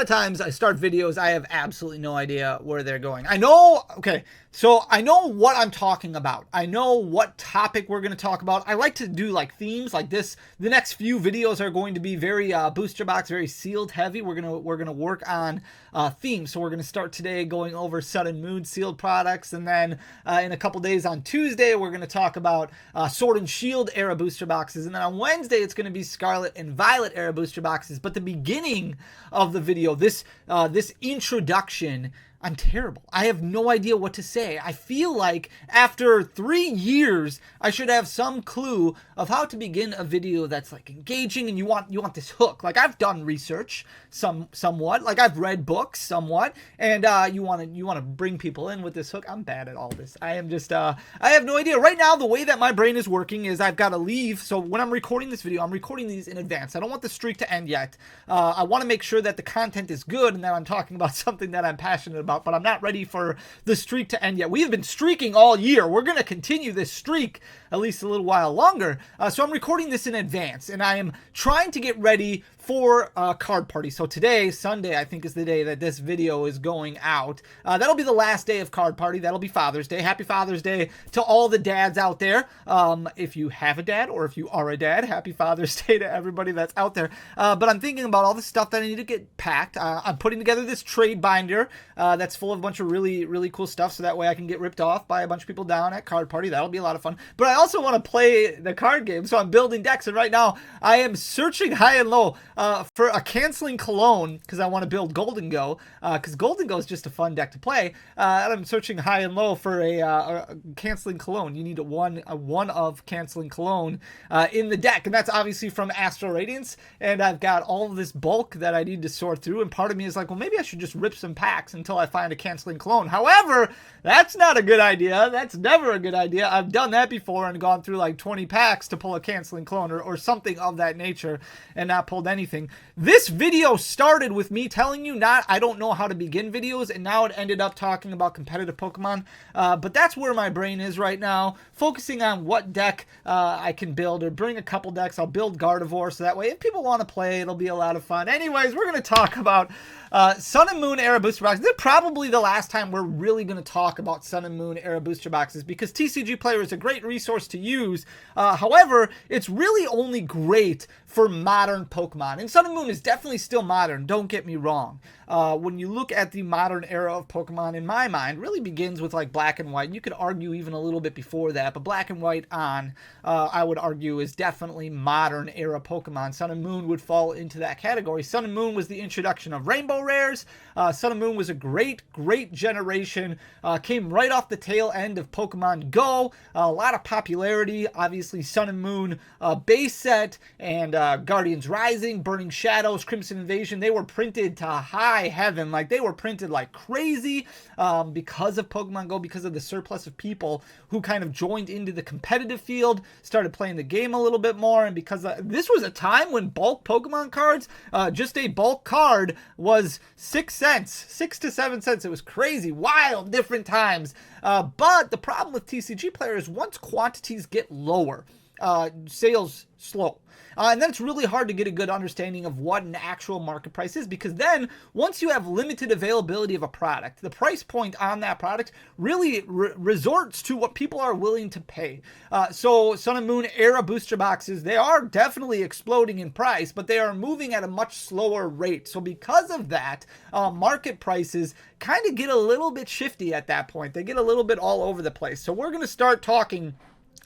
of times I start videos, I have absolutely no idea where they're going. I know, okay, so I know what I'm talking about. I know what topic we're going to talk about. I like to do like themes like this. The next few videos are going to be very booster box, very sealed heavy. We're gonna work on themes. So we're gonna start today going over Sun and Moon sealed products, and then in a couple days on Tuesday we're gonna talk about Sword and Shield era booster boxes, and then on Wednesday it's gonna be Scarlet and Violet era booster boxes. But the beginning of the video, this introduction, I'm terrible. I have no idea what to say. I feel like after 3 years, I should have some clue of how to begin a video that's like engaging, and you want this hook. Like, I've done research somewhat, like I've read books somewhat, and you want to bring people in with this hook. I'm bad at all this. I am just I have no idea. Right now, the way that my brain is working is I've got to leave. So when I'm recording this video, I'm recording these in advance. I don't want the streak to end yet. I want to make sure that the content is good and that I'm talking about something that I'm passionate about, but I'm not ready for the streak to end yet. We have been streaking all year. We're going to continue this streak at least a little while longer. So I'm recording this in advance, and I am trying to get ready for Card Party. So today, Sunday, I think is the day that this video is going out. That'll be the last day of Card Party. That'll be Father's Day. Happy Father's Day to all the dads out there. If you have a dad or if you are a dad, happy Father's Day to everybody that's out there. But I'm thinking about all the stuff that I need to get packed. I'm putting together this trade binder that's full of a bunch of really, really cool stuff, so that way I can get ripped off by a bunch of people down at Card Party. That'll be a lot of fun. But I also want to play the card game, so I'm building decks, and right now I am searching high and low for a Canceling Cologne, because I want to build Golden Go, because Golden Go is just a fun deck to play, and I'm searching high and low for a Canceling Cologne. You need a one of Canceling Cologne in the deck, and that's obviously from Astral Radiance, and I've got all of this bulk that I need to sort through, and part of me is like, well, maybe I should just rip some packs until I find a Canceling Cologne. However, that's not a good idea. That's never a good idea. I've done that before and gone through like 20 packs to pull a Canceling Cologne or something of that nature and not pulled anything. This video started with me telling you I don't know how to begin videos, and now it ended up talking about competitive Pokemon. But that's where my brain is right now, focusing on what deck I can build, or bring a couple decks. I'll build Gardevoir, so that way if people want to play, it'll be a lot of fun. Anyways, we're going to talk about Sun and Moon era booster boxes. This is probably the last time we're really going to talk about Sun and Moon era booster boxes, because TCG Player is a great resource to use. However, it's really only great for modern Pokemon. And Sun and Moon is definitely still modern, don't get me wrong. When you look at the modern era of Pokemon, in my mind, really begins with like Black and White. You could argue even a little bit before that, but Black and White on, I would argue, is definitely modern era Pokemon. Sun and Moon would fall into that category. Sun and Moon was the introduction of Rainbow Rares. Sun and Moon was a great generation. Came right off the tail end of Pokemon Go. A lot of popularity. Obviously, Sun and Moon base set and Guardians Rising, Burning Shadows, Crimson Invasion, they were printed to high heaven. Like, they were printed like crazy because of Pokemon Go, because of the surplus of people who kind of joined into the competitive field, started playing the game a little bit more, and because this was a time when bulk Pokemon cards, just a bulk card was 6 cents, 6 to 7 cents. It was crazy, wild, different times. But the problem with TCG Player is once quantities get lower, sales slow. And then it's really hard to get a good understanding of what an actual market price is, because then once you have limited availability of a product, the price point on that product really resorts to what people are willing to pay. So Sun and Moon era booster boxes, they are definitely exploding in price, but they are moving at a much slower rate. So because of that, market prices kind of get a little bit shifty at that point. They get a little bit all over the place. So we're going to start talking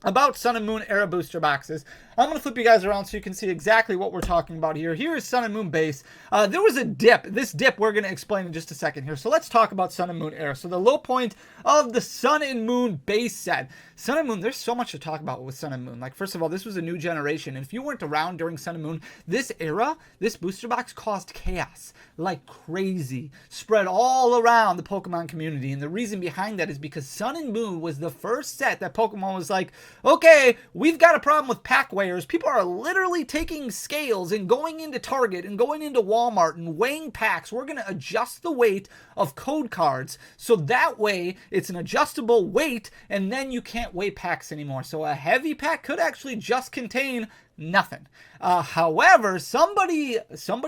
about Sun and Moon era booster boxes. I'm going to flip you guys around so you can see exactly what we're talking about here. Here is Sun and Moon base. There was a dip. This dip we're going to explain in just a second here. So let's talk about Sun and Moon era. So the low point of the Sun and Moon base set. Sun and Moon, there's so much to talk about with Sun and Moon. Like, first of all, this was a new generation. And if you weren't around during Sun and Moon, this era, this booster box caused chaos like crazy. Spread all around the Pokemon community. And the reason behind that is because Sun and Moon was the first set that Pokemon was like, Okay, we've got a problem with pack weighers. People are literally taking scales and going into Target and going into Walmart and weighing packs. We're going to adjust the weight of code cards so that way it's an adjustable weight and then you can't weigh packs anymore. So a heavy pack could actually just contain nothing. However, somebody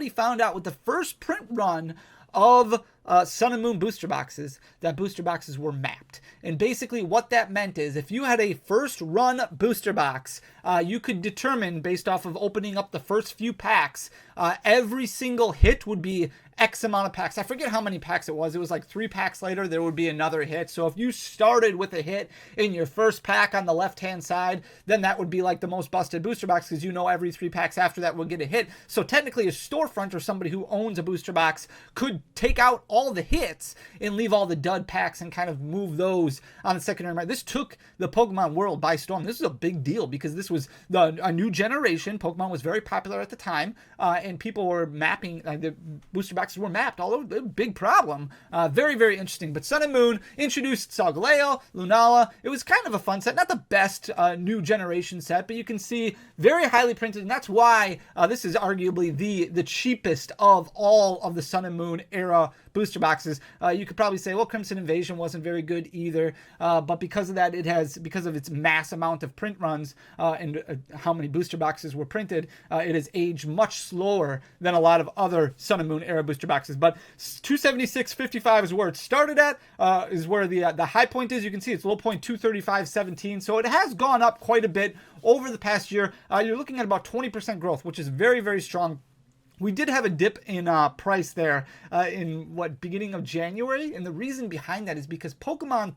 found out with the first print run of Sun and Moon booster boxes that booster boxes were mapped. And basically what that meant is if you had a first run booster box, you could determine based off of opening up the first few packs, every single hit would be X amount of packs. I forget how many packs it was. It was like 3 packs later, there would be another hit. So if you started with a hit in your first pack on the left-hand side, then that would be like the most busted booster box because you know every 3 packs after that will get a hit. So technically a storefront or somebody who owns a booster box could take out all the hits and leave all the dud packs and kind of move those on the secondary market. This took the Pokemon world by storm. This is a big deal because this was a new generation. Pokemon was very popular at the time, and people were mapping, the booster boxes were mapped all over. Big problem. Very, very interesting. But Sun and Moon introduced Solgaleo, Lunala. It was kind of a fun set. Not the best new generation set, but you can see very highly printed, and that's why this is arguably the cheapest of all of the Sun and Moon era booster boxes. You could probably say, well, Crimson Invasion wasn't very good either, but because of that, because of its mass amount of print runs and how many booster boxes were printed, it has aged much slower than a lot of other Sun and Moon era booster boxes. But 276.55 is where it started at, is where the high point is. You can see its low point 235.17, so it has gone up quite a bit over the past year. You're looking at about 20% growth, which is very, very strong. We did have a dip in price there in beginning of January, and the reason behind that is because Pokemon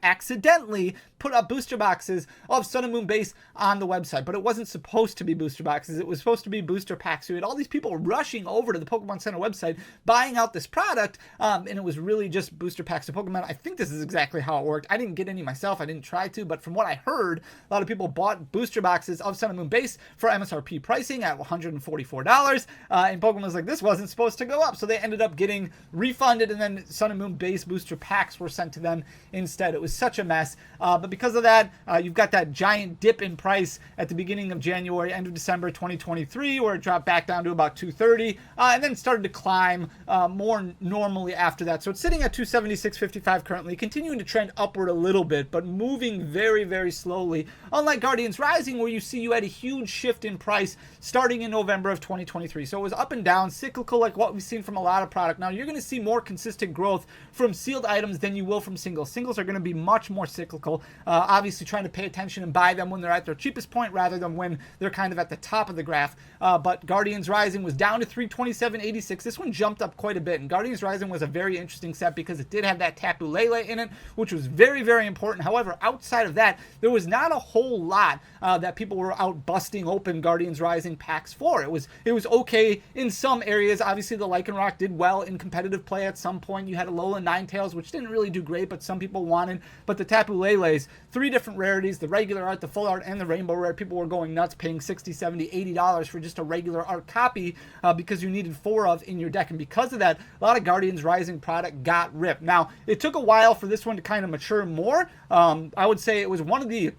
accidentally put up booster boxes of Sun and Moon base on the website, but it wasn't supposed to be booster boxes. It was supposed to be booster packs. So you had all these people rushing over to the Pokemon Center website, buying out this product, and it was really just booster packs of Pokemon. I think this is exactly how it worked. I didn't get any myself. I didn't try to, but from what I heard, a lot of people bought booster boxes of Sun and Moon base for MSRP pricing at $144. And Pokemon was like, this wasn't supposed to go up. So they ended up getting refunded, and then Sun and Moon base booster packs were sent to them instead. It was such a mess. But because of that, you've got that giant dip in price at the beginning of January, end of December 2023, where it dropped back down to about $230, and then started to climb more normally after that. So it's sitting at $276.55 currently, continuing to trend upward a little bit, but moving very, very slowly. Unlike Guardians Rising, where you had a huge shift in price starting in November of 2023. So it was up and down, cyclical, like what we've seen from a lot of product. Now you're going to see more consistent growth from sealed items than you will from singles. Singles are going to be much more cyclical, obviously trying to pay attention and buy them when they're at their cheapest point rather than when they're kind of at the top of the graph. But Guardians Rising was down to $327.86. This one jumped up quite a bit, and Guardians Rising was a very interesting set because it did have that Tapu Lele in it, which was very, very important. However, outside of that, there was not a whole lot that people were out busting open Guardians Rising packs for. It was okay in some areas. Obviously, the Lycanroc did well in competitive play at some point. You had Alola Ninetales, which didn't really do great, but some people wanted. But the Tapu Lele's, 3 different rarities, the regular art, the full art, and the rainbow rare. People were going nuts paying $60, $70, $80 for just a regular art copy because you needed 4 of in your deck. And because of that, a lot of Guardians Rising product got ripped. Now, it took a while for this one to kind of mature more. I would say it was one of the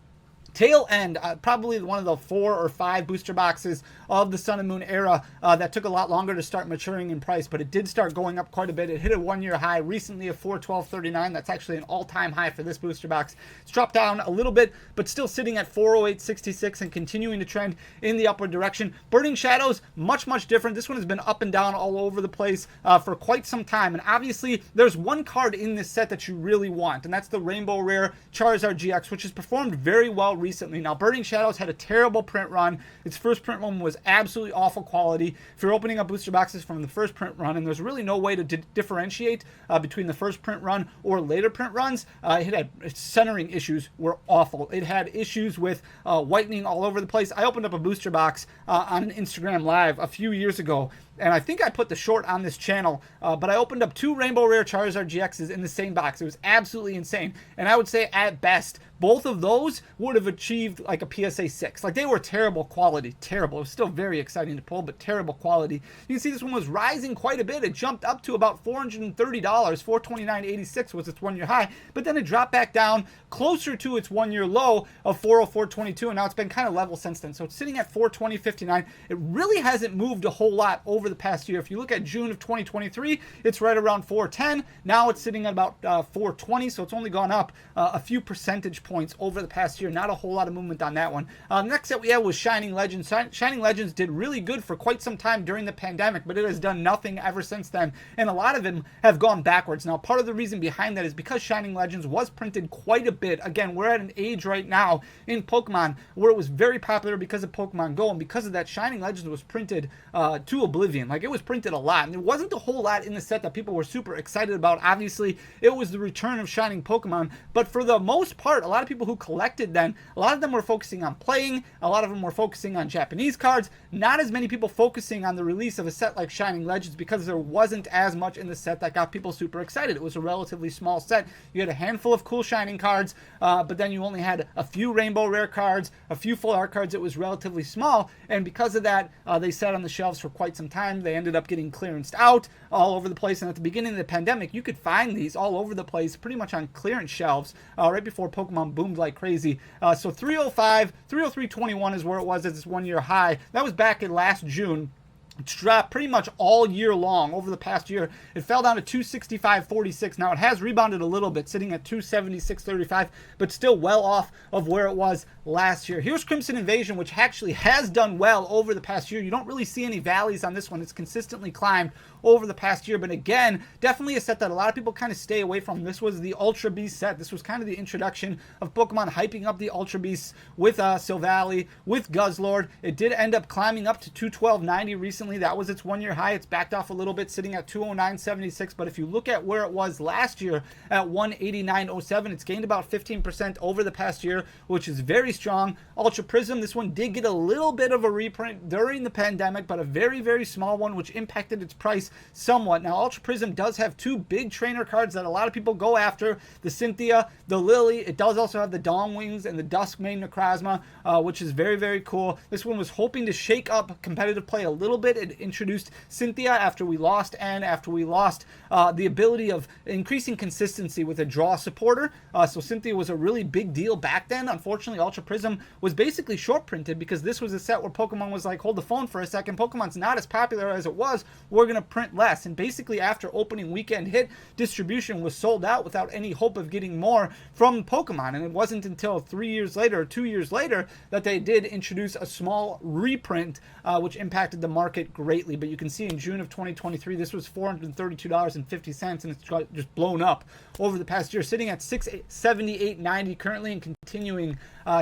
tail end, probably one of the 4 or 5 booster boxes of the Sun and Moon era that took a lot longer to start maturing in price, but it did start going up quite a bit. It hit a 1-year high recently of $412.39. That's actually an all-time high for this booster box. It's dropped down a little bit, but still sitting at $408.66 and continuing to trend in the upward direction. Burning Shadows, much, much different. This one has been up and down all over the place for quite some time, and obviously there's one card in this set that you really want, and that's the Rainbow Rare Charizard GX, which has performed very well recently. Now, Burning Shadows had a terrible print run. Its first print run was absolutely awful quality. If you're opening up booster boxes from the first print run, and there's really no way to differentiate between the first print run or later print runs, it had centering issues were awful. It had issues with whitening all over the place. I opened up a booster box on an Instagram Live a few years ago, and I think I put the short on this channel, but I opened up 2 Rainbow Rare Charizard GXs in the same box. It was absolutely insane. And I would say at best, both of those would have achieved like a PSA 6. Like, they were terrible quality. Terrible. It was still very exciting to pull, but terrible quality. You can see this one was rising quite a bit. It jumped up to about $430. $429.86 was its 1-year high, but then it dropped back down closer to its 1-year low of $404.22, and now it's been kind of level since then. So it's sitting at $420.59. It really hasn't moved a whole lot over the past year. If you look at June of 2023, it's right around $410. Now it's sitting at about $420, so it's only gone up a few percentage points over the past year. Not a whole lot of movement on that one. Next that we had was Shining Legends. Shining Legends did really good for quite some time during the pandemic, but it has done nothing ever since then, and a lot of them have gone backwards. Now, part of the reason behind that is because Shining Legends was printed quite a bit. Again, we're at an age right now in Pokemon where it was very popular because of Pokemon Go, and because of that, Shining Legends was printed to oblivion. Like, it was printed a lot, and there wasn't a whole lot in the set that people were super excited about. Obviously, it was the return of Shining Pokemon, but for the most part, a lot of people who collected then, a lot of them were focusing on playing, a lot of them were focusing on Japanese cards, not as many people focusing on the release of a set like Shining Legends, because there wasn't as much in the set that got people super excited. It was a relatively small set. You had a handful of cool Shining cards, but then you only had a few Rainbow Rare cards, a few full art cards. It was relatively small, and because of that, they sat on the shelves for quite some time. They ended up getting clearanced out all over the place, and at the beginning of the pandemic, you could find these all over the place, pretty much on clearance shelves, right before Pokemon boomed like crazy. So 305, 303.21 is where it was at its 1-year high. That was back in last June. It's dropped pretty much all year long over the past year. It fell down to 265.46. Now it has rebounded a little bit, sitting at 276.35, but still well off of where it was last year. Here's Crimson Invasion, which actually has done well over the past year. You don't really see any valleys on this one. It's consistently climbed over the past year, but again, definitely a set that a lot of people kind of stay away from. This was the Ultra Beast set. This was kind of the introduction of Pokemon hyping up the Ultra Beasts with Silvally, with Guzzlord. It did end up climbing up to 212.90 recently. That was its 1-year high. It's backed off a little bit, sitting at 209.76, but if you look at where it was last year at 189.07, it's gained about 15% over the past year, which is very strong. Ultra Prism, this one did get a little bit of a reprint during the pandemic, but a very, very small one, which impacted its price somewhat. Now, Ultra Prism does have 2 big trainer cards that a lot of people go after, the Cynthia, the Lily. It does also have the Dawn Wings and the Duskmane Necrozma, which is very, very cool. This one was hoping to shake up competitive play a little bit. It introduced Cynthia after we lost N, after we lost the ability of increasing consistency with a draw supporter. So Cynthia was a really big deal back then. Unfortunately, Ultra Prism was basically short printed because this was a set where Pokemon was like, hold the phone for a second. Pokemon's not as popular as it was. We're going to print less. And basically, after opening weekend hit, distribution was sold out without any hope of getting more from Pokemon. And it wasn't until 3 years later, or 2 years later, that they did introduce a small reprint, which impacted the market greatly. But you can see in June of 2023, this was $432.50, and it's just blown up over the past year, sitting at $678.90 currently and continuing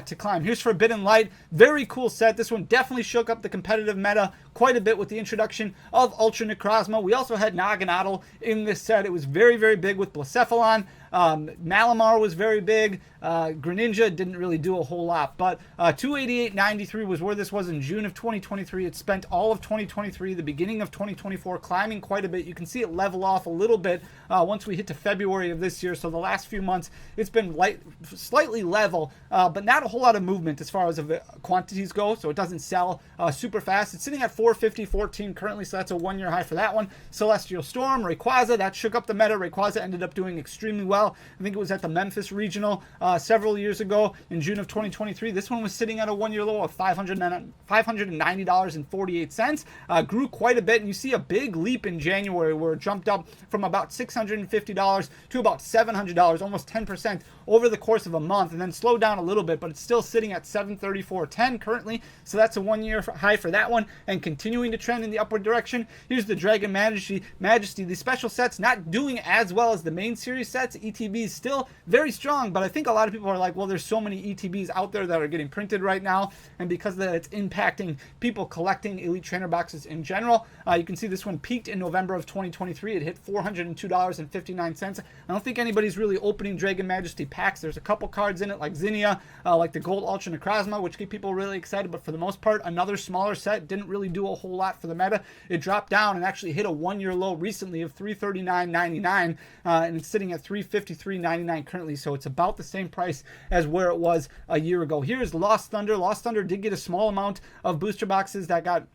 to climb. Here's Forbidden Light. Very cool set. This one definitely shook up the competitive meta quite a bit with the introduction of Ultra Necrozma. We also had Naganadel in this set. It was very, very big with Blacephalon. Malamar was very big. Greninja didn't really do a whole lot, but 288.93 was where this was in June of 2023. It spent all of 2023, the beginning of 2024, climbing quite a bit. You can see it level off a little bit once we hit to February of this year. So the last few months, it's been slightly level, but not a whole lot of movement as far as quantities go. So it doesn't sell super fast. It's sitting at 450.14 currently, so that's a 1-year high for that one. Celestial Storm, Rayquaza, that shook up the meta. Rayquaza ended up doing extremely well. I think it was at the Memphis Regional several years ago in June of 2023. This one was sitting at a 1-year low of $590.48. Grew quite a bit, and you see a big leap in January where it jumped up from about $650 to about $700, almost 10% over the course of a month, and then slowed down a little bit, but it's still sitting at $734.10 currently. So that's a 1-year high for that one, and continuing to trend in the upward direction. Here's the Dragon Majesty. The special sets not doing as well as the main series sets. ETB is still very strong, but I think a lot of people are like, well, there's so many ETBs out there that are getting printed right now, and because of that, it's impacting people collecting Elite Trainer boxes in general. You can see this one peaked in November of 2023. It hit $402.59. I don't think anybody's really opening Dragon Majesty packs. There's a couple cards in it like Zinnia, like the Gold Ultra Necrozma, which get people really excited. But for the most part, another smaller set didn't really do a whole lot for the meta. It dropped down and actually hit a 1-year low recently of $339.99, and it's sitting at $353.99 currently. So it's about the same price as where it was a year ago. Here's Lost Thunder. Lost Thunder did get a small amount of booster boxes that got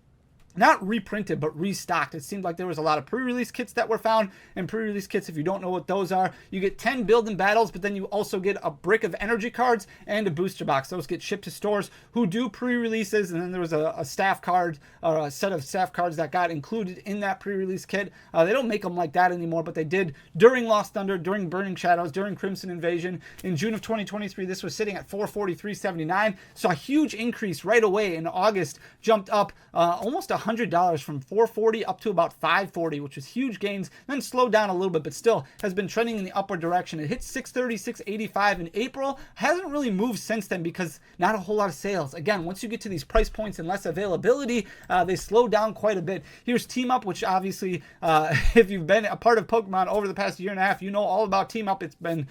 not reprinted, but restocked. It seemed like there was a lot of pre-release kits that were found, and pre-release kits, if you don't know what those are, you get 10 build and battles, but then you also get a brick of energy cards and a booster box. Those get shipped to stores who do pre-releases, and then there was a staff card, or a set of staff cards that got included in that pre-release kit. They don't make them like that anymore, but they did during Lost Thunder, during Burning Shadows, during Crimson Invasion. In June of 2023, this was sitting at $443.79, so a huge increase right away. In August, jumped up almost $100 from $440 up to about $540, which is huge gains. Then slowed down a little bit, but still has been trending in the upward direction. It hit $630, $685 in April. Hasn't really moved since then because not a whole lot of sales. Again, once you get to these price points and less availability, they slow down quite a bit. Here's Team Up, which obviously, if you've been a part of Pokemon over the past year and a half, you know all about Team Up. It's been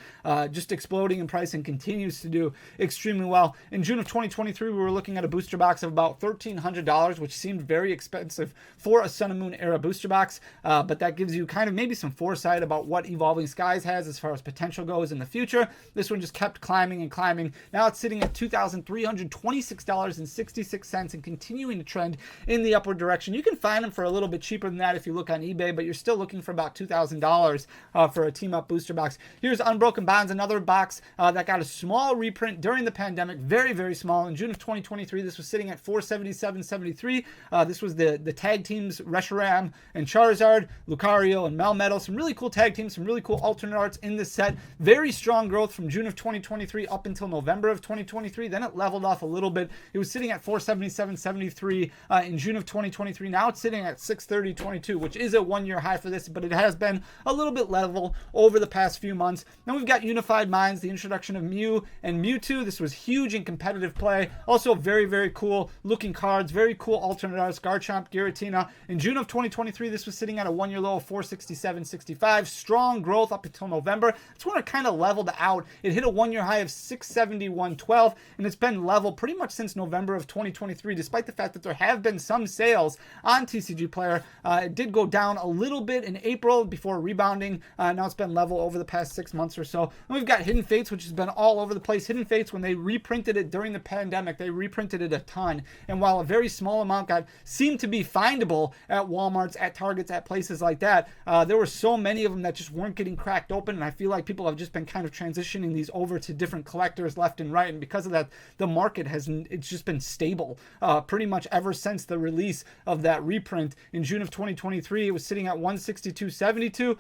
just exploding in price and continues to do extremely well. In June of 2023, we were looking at a booster box of about $1,300, which seemed very expensive for a Sun and Moon era booster box, but that gives you kind of maybe some foresight about what Evolving Skies has as far as potential goes in the future. This one just kept climbing and climbing. Now it's sitting at $2,326.66 and continuing to trend in the upward direction. You can find them for a little bit cheaper than that if you look on eBay, but you're still looking for about $2,000 for a Team Up booster box. Here's Unbroken Bonds, another box that got a small reprint during the pandemic, very, very small. In June of 2023, this was sitting at $477.73. This was the tag teams Reshiram and Charizard, Lucario and Melmetal. Some really cool tag teams, some really cool alternate arts in this set. Very strong growth from June of 2023 up until November of 2023. Then it leveled off a little bit. It was sitting at $477.73 in June of 2023. Now it's sitting at $630.22, which is a 1-year high for this, but it has been a little bit level over the past few months. Then we've got Unified Minds, the introduction of Mew and Mewtwo. This was huge in competitive play. Also very, very cool looking cards. Very cool alternate arts. Garchomp, Giratina. In June of 2023, this was sitting at a 1-year low of $467.65. Strong growth up until November. It's when it kind of leveled out. It hit a 1-year high of $671.12, and it's been level pretty much since November of 2023, despite the fact that there have been some sales on TCG Player. It did go down a little bit in April before rebounding. Now it's been level over the past 6 months or so. And we've got Hidden Fates, which has been all over the place. Hidden Fates, when they reprinted it during the pandemic, they reprinted it a ton. And while a very small amount seemed to be findable at Walmarts, at Targets, at places like that, there were so many of them that just weren't getting cracked open, and I feel like people have just been kind of transitioning these over to different collectors left and right, and because of that, the market it's just been stable pretty much ever since the release of that reprint. In June of 2023, it was sitting at $162.72,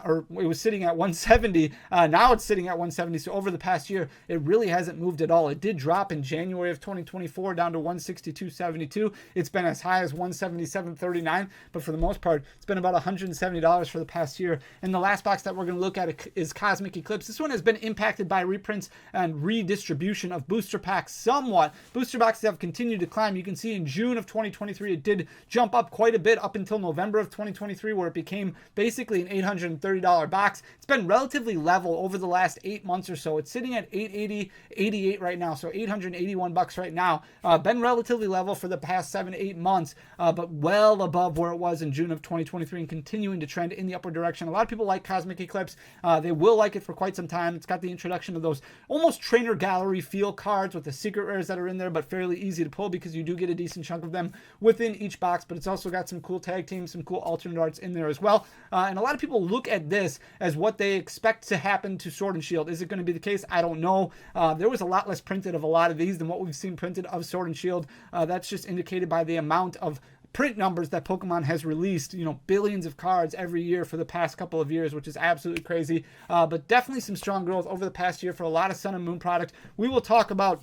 or it was sitting at $170. Now it's sitting at $170. So over the past year, it really hasn't moved at all. It did drop in January of 2024 down to $162.72. It's been as high as $177.39, but for the most part, it's been about $170 for the past year. And the last box that we're going to look at is Cosmic Eclipse. This one has been impacted by reprints and redistribution of booster packs somewhat. Booster boxes have continued to climb. You can see in June of 2023, it did jump up quite a bit up until November of 2023, where it became basically an $830 box. It's been relatively level over the last 8 months or so. It's sitting at $888 right now, so $881 right now. Been relatively level for the past 7-8 months, but well above where it was in June of 2023 and continuing to trend in the upward direction. A lot of people like Cosmic Eclipse. They will like it for quite some time. It's got the introduction of those almost trainer gallery feel cards with the secret rares that are in there, but fairly easy to pull because you do get a decent chunk of them within each box. But it's also got some cool tag teams, some cool alternate arts in there as well. And a lot of people look at this as what they expect to happen to Sword and Shield. Is it going to be the case? I don't know. There was a lot less printed of a lot of these than what we've seen printed of Sword and Shield. That's just indicated by the amount of print numbers that Pokemon has released, billions of cards every year for the past couple of years, which is absolutely crazy. But definitely some strong growth over the past year for a lot of Sun and Moon product. We will talk about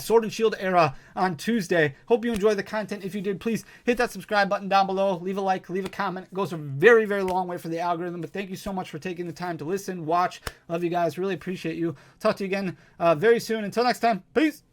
Sword and Shield era on Tuesday. Hope you enjoyed the content. If you did, please hit that subscribe button down below. Leave a like, leave a comment. It goes a very, very long way for the algorithm. But thank you so much for taking the time to listen, watch. Love you guys. Really appreciate you. Talk to you again very soon. Until next time, peace.